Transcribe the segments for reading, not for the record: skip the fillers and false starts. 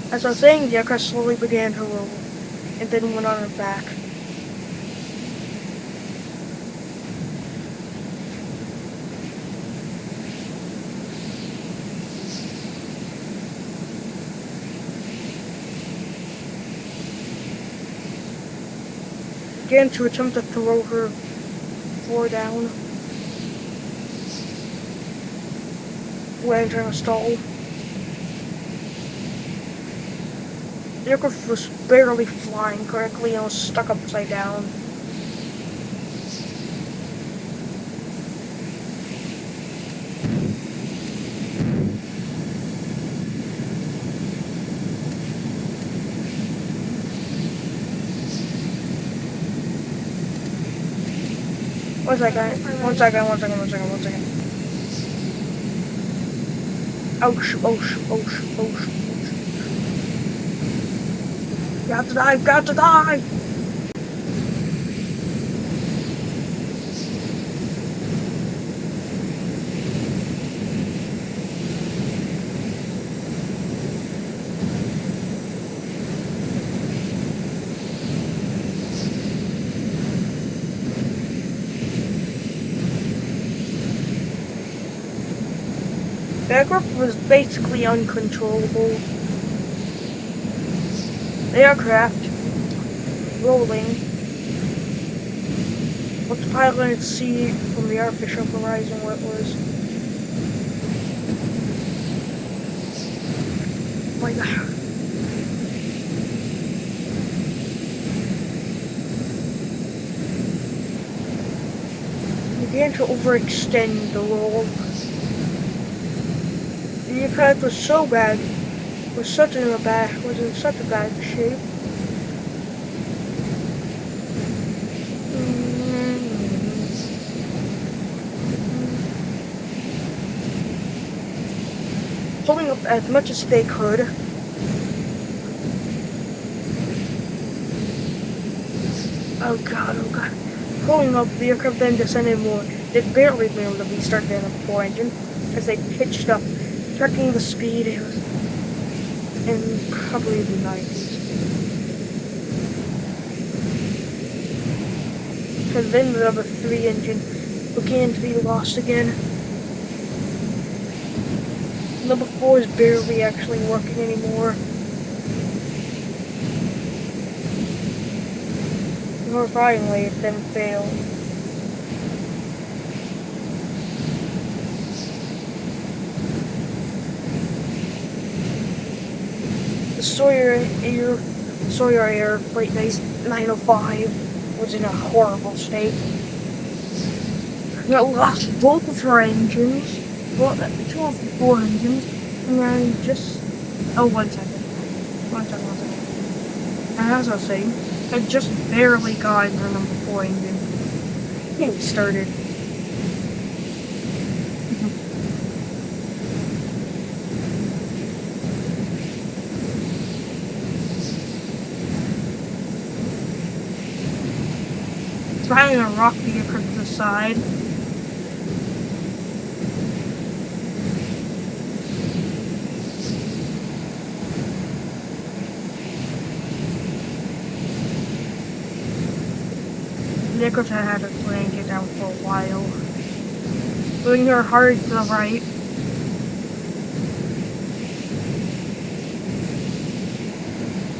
As I was saying, the aircraft slowly began to roll, and then went on its back. Began to attempt to throw her floor down, entering a stall. The aircraft was barely flying correctly and was stuck upside down. One second. Ouch. Got to die! The aircraft was basically uncontrollable. The aircraft rolling. What the pilot could see from the artificial horizon what it was. Oh my god. Began to overextend the roll. The aircraft was so bad, was in such a bad shape. Pulling up as much as they could. Oh god. Pulling up, the aircraft then descended more. They barely been able to restart the four engine as they pitched up, tracking the speed in probably the 90s. And then the number 3 engine began to be lost again. Number 4 is barely actually working anymore. Horrifyingly, it then failed. The Sawyer Air Flight 905 was in a horrible state. It lost both of her engines, well, 2 of the 4 engines, and then just... Oh, one second. And as I was saying, I just barely got her number 4 engine. Getting started. Trying to rock the aircraft to the side. The aircraft had her plane get down for a while. Moving her hard to the right.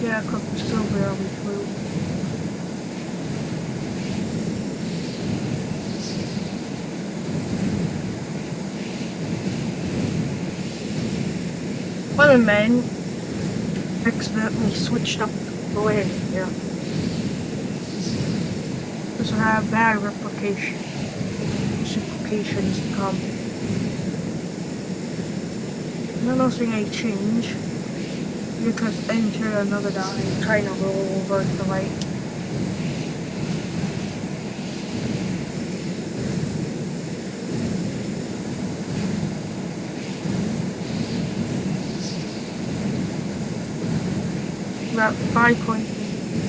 The aircraft still barely flew. One of the men accidentally switched up the landing gear. This will have bad replications to come. Not noticing a change, you just enter another dive, trying to roll over to the right. About 5 points,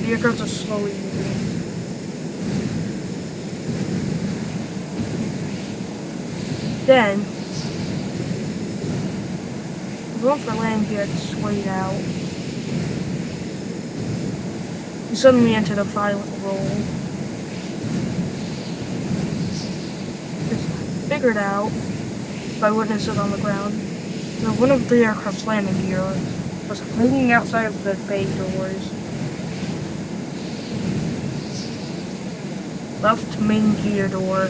the aircraft are slowly moving. Then, the room for land gets swayed out. suddenly entered a violent roll. It's figured out by witnesses on the ground that one of the aircraft's landing gear was hanging outside of the bay doors. Left main gear door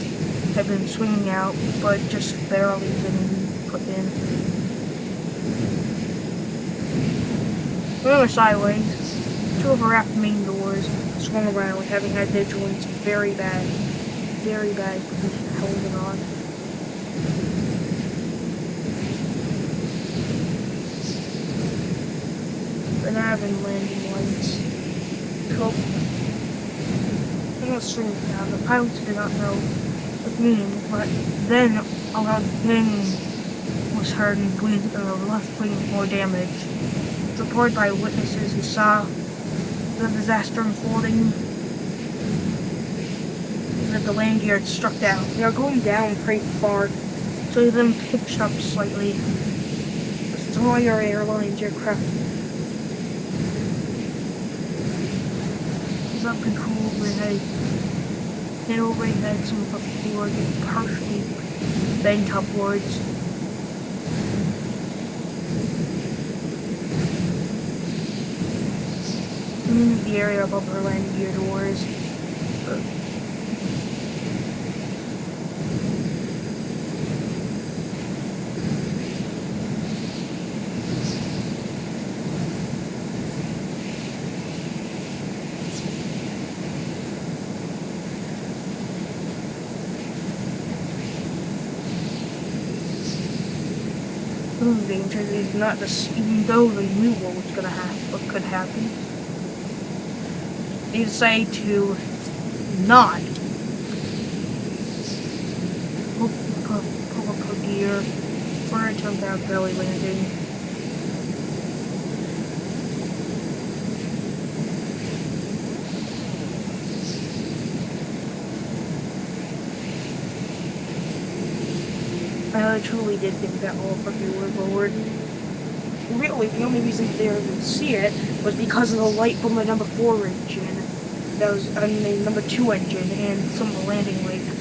had been swinging out, but just barely been put in. Moving sideways, two of our aft main doors swung around, having had their joints very bad holding on. The nav and landing lights. I'm not swinging down. The pilots did not know what mean, but then a loud bang was heard and bleed and the left wing more damage. Reported by witnesses who saw the disaster unfolding that the land gear had struck down. They are going down pretty far, so then pitched up slightly. Destroyer Airlines aircraft is up control overhead, and overhead some of the floor get partially bent upwards. In the area above her landing gear doors. Danger is not just, even though they knew what was gonna happen, what could happen. They decided to not pull up a gear for an attempt at belly landing. I truly did think that all of our gear were lowered. Really, the only reason they were able to see it was because of the light from the number 4 engine. That was on the number 2 engine and some of the landing lights.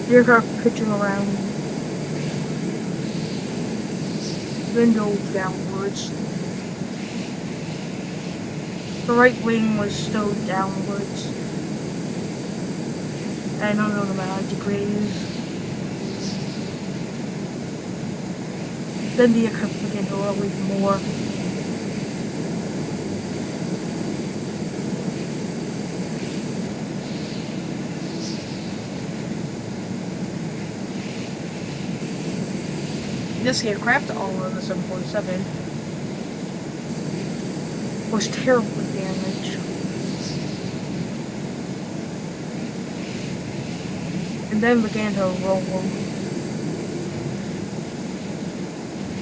The aircraft pitching around, then dove downwards. The right wing was still downwards at an unknown amount of degrees. Then the aircraft began to roll even more. This aircraft, although the 747, was terribly damaged. And then began to roll.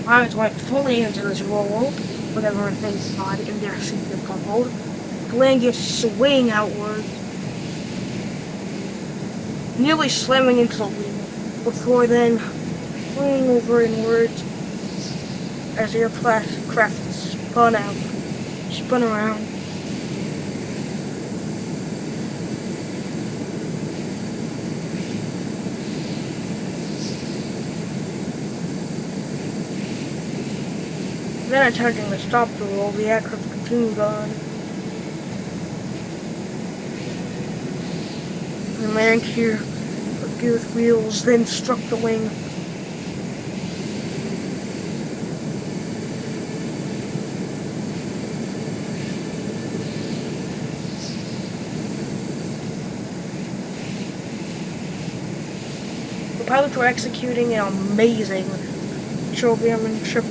Pilots went fully into this roll, whatever things thought in their seat coupled. The land gear swaying outwards, nearly slamming into the wing, before then swinging over inwards as the aircraft spun around. Then attempting to stop the roll, the aircraft continued on. The land gear with wheels then struck the wing. The pilots were executing an amazing showmanship